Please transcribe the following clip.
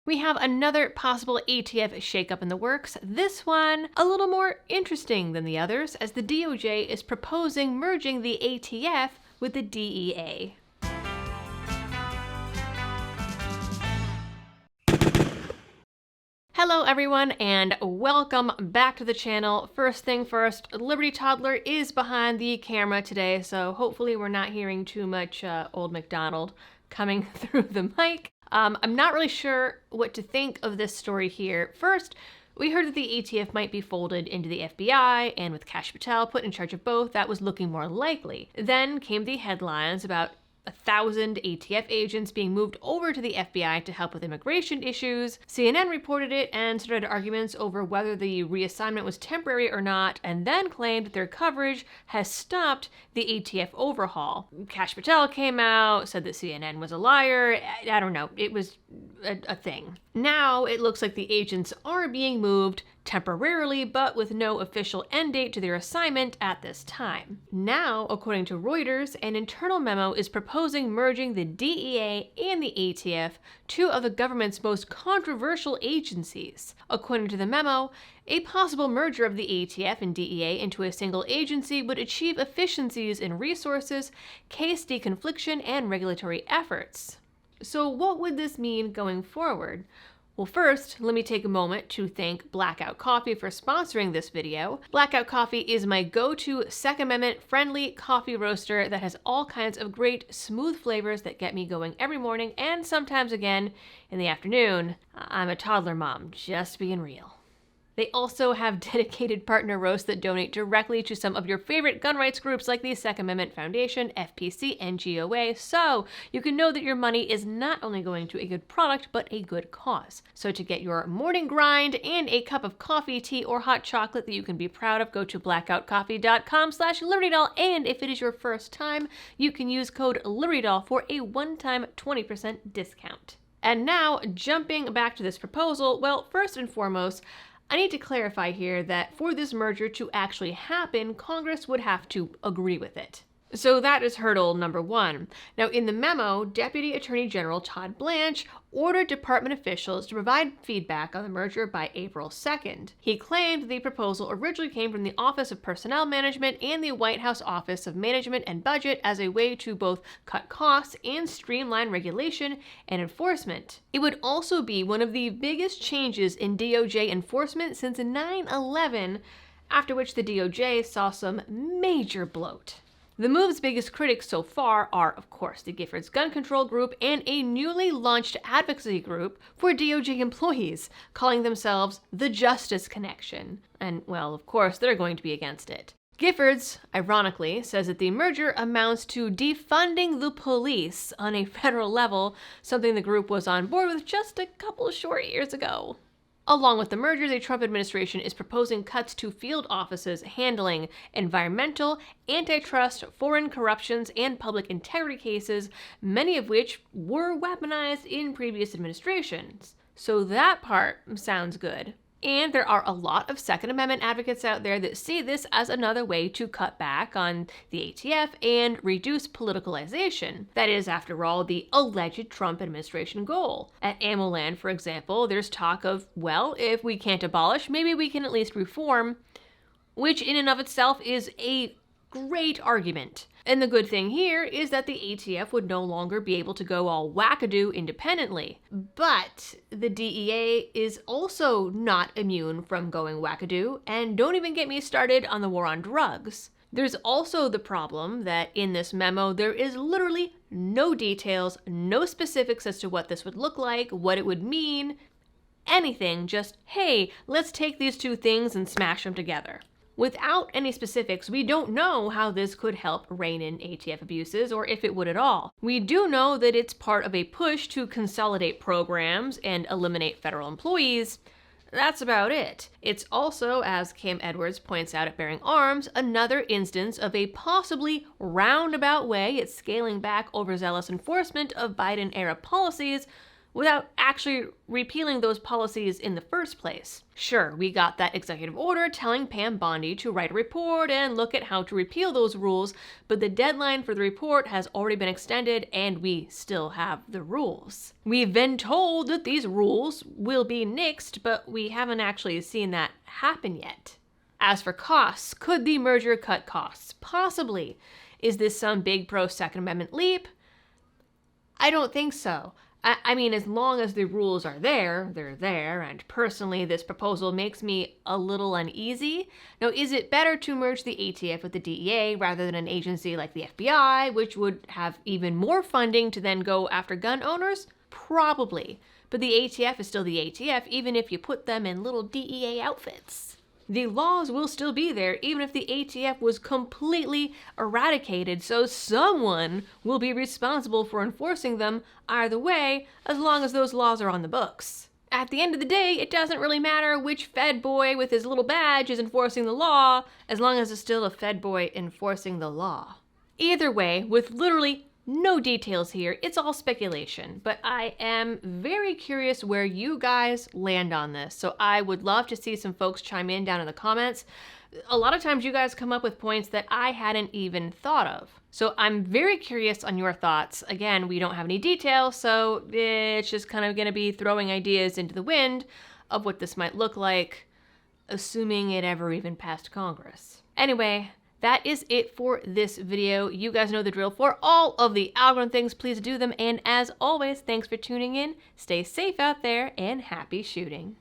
We have another possible ATF shakeup in the works, this one a little more interesting than the others, as the DOJ is proposing merging the ATF with the DEA. Hello everyone, and welcome back to the channel. First thing first, Liberty Toddler is behind the camera today, so hopefully we're not hearing too much Old MacDonald coming through the mic. I'm not really sure what to think of this story here. First, we heard that the ATF might be folded into the FBI, and with Kash Patel put in charge of both, that was looking more likely. Then came the headlines about 1,000 ATF agents being moved over to the FBI to help with immigration issues. CNN reported it and started arguments over whether the reassignment was temporary or not, and then claimed that their coverage has stopped the ATF overhaul. Kash Patel came out, said that CNN was a liar. I don't know. It was a thing. Now it looks like the agents are being moved temporarily, but with no official end date to their assignment at this time. Now, according to Reuters, an internal memo is proposing merging the DEA and the ATF, two of the government's most controversial agencies. According to the memo, a possible merger of the ATF and DEA into a single agency would achieve efficiencies in resources, case deconfliction, and regulatory efforts. So what would this mean going forward? Well, first, let me take a moment to thank Blackout Coffee for sponsoring this video. Blackout Coffee is my go-to Second Amendment friendly coffee roaster that has all kinds of great smooth flavors that get me going every morning and sometimes again in the afternoon. I'm a toddler mom, just being real. They also have dedicated partner roasts that donate directly to some of your favorite gun rights groups like the Second Amendment Foundation, FPC, and GOA, so you can know that your money is not only going to a good product, but a good cause. So to get your morning grind and a cup of coffee, tea, or hot chocolate that you can be proud of, go to blackoutcoffee.com/LibertyDoll, and if it is your first time, you can use code LibertyDoll for a one-time 20% discount. And now, jumping back to this proposal, well, first and foremost, I need to clarify here that for this merger to actually happen, Congress would have to agree with it. So that is hurdle number one. Now, in the memo, Deputy Attorney General Todd Blanche ordered department officials to provide feedback on the merger by April 2nd. He claimed the proposal originally came from the Office of Personnel Management and the White House Office of Management and Budget as a way to both cut costs and streamline regulation and enforcement. It would also be one of the biggest changes in DOJ enforcement since 9/11, after which the DOJ saw some major bloat. The move's biggest critics so far are, of course, the Giffords Gun Control Group and a newly launched advocacy group for DOJ employees, calling themselves the Justice Connection. And, well, of course, they're going to be against it. Giffords, ironically, says that the merger amounts to defunding the police on a federal level, something the group was on board with just a couple short years ago. Along with the merger, the Trump administration is proposing cuts to field offices handling environmental, antitrust, foreign corruptions, and public integrity cases, many of which were weaponized in previous administrations. So that part sounds good. And there are a lot of Second Amendment advocates out there that see this as another way to cut back on the ATF and reduce politicalization. That is, after all, the alleged Trump administration goal. At AmmoLand, for example, there's talk of, well, if we can't abolish, maybe we can at least reform, which in and of itself is a great argument. And the good thing here is that the ATF would no longer be able to go all wackadoo independently. But the DEA is also not immune from going wackadoo, and don't even get me started on the war on drugs. There's also the problem that in this memo, there is literally no details, no specifics as to what this would look like, what it would mean, anything, just, hey, let's take these two things and smash them together. Without any specifics, we don't know how this could help rein in ATF abuses, or if it would at all. We do know that it's part of a push to consolidate programs and eliminate federal employees. That's about it. It's also, as Cam Edwards points out at Bearing Arms, another instance of a possibly roundabout way at scaling back overzealous enforcement of Biden-era policies without actually repealing those policies in the first place. Sure, we got that executive order telling Pam Bondi to write a report and look at how to repeal those rules, but the deadline for the report has already been extended and we still have the rules. We've been told that these rules will be nixed, but we haven't actually seen that happen yet. As for costs, could the merger cut costs? Possibly. Is this some big pro-Second Amendment leap? I don't think so. I mean, as long as the rules are there, they're there, and personally, this proposal makes me a little uneasy. Now, is it better to merge the ATF with the DEA rather than an agency like the FBI, which would have even more funding to then go after gun owners? Probably. But the ATF is still the ATF, even if you put them in little DEA outfits. The laws will still be there even if the ATF was completely eradicated, so someone will be responsible for enforcing them either way, as long as those laws are on the books. At the end of the day, it doesn't really matter which Fed boy with his little badge is enforcing the law, as long as it's still a Fed boy enforcing the law. Either way, with literally no details here, it's all speculation, but I am very curious where you guys land on this, so I would love to see some folks chime in down in the comments. A lot of times you guys come up with points that I hadn't even thought of. So I'm very curious on your thoughts. Again, we don't have any details, so it's just kind of going to be throwing ideas into the wind of what this might look like, assuming it ever even passed Congress. Anyway, that is it for this video. You guys know the drill. For all of the algorithm things, please do them. And as always, thanks for tuning in. Stay safe out there and happy shooting.